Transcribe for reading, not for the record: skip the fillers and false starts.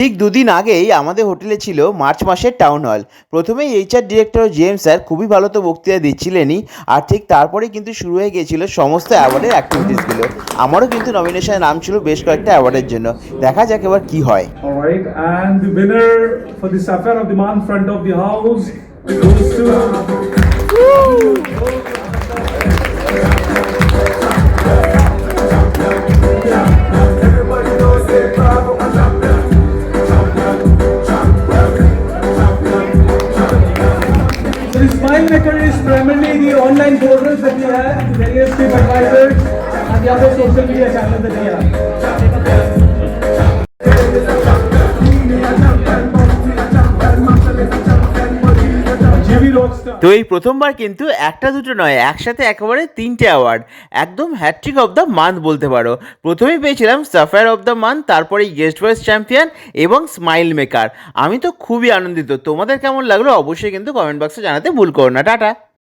ঠিক দুদিন আগেই আমাদের হোটেলে ছিল মার্চ মাসের টাউন হল। প্রথমেই এইচআর ডিরেক্টর জেমস স্যার খুবই ভালো তো বক্তৃতা দিচ্ছিলেনই, আর ঠিক তারপরেই কিন্তু শুরু হয়ে গিয়েছিল সমস্ত অ্যাওয়ার্ডের অ্যাক্টিভিটিসগুলো। আমারও কিন্তু নমিনেশনের নাম ছিল বেশ কয়েকটা অ্যাওয়ার্ডের জন্য। দেখা যাক এবার কি হয়। Alright, and the winner for the Sapphire of the Month front of the house goes to So the Smile Maker is primarily the online portals that we have, the various tip advisors, and the other social media channels that we have. JV Rockstar. তো এই প্রথমবার কিন্তু একটা দুটো নয়, একসাথে একেবারে তিনটে অ্যাওয়ার্ড, একদম হ্যাট্রিক অফ দ্য মান্থ বলতে পারো। প্রথমেই পেয়েছিলাম সাফায়ার অফ দ্য মান্থ, তারপরে গেস্ট ভয়েস চ্যাম্পিয়ন এবং স্মাইল মেকার। আমি তো খুবই আনন্দিত। তোমাদের কেমন লাগলো অবশ্যই কিন্তু কমেন্ট বক্সে জানাতে ভুল করো না। টাটা।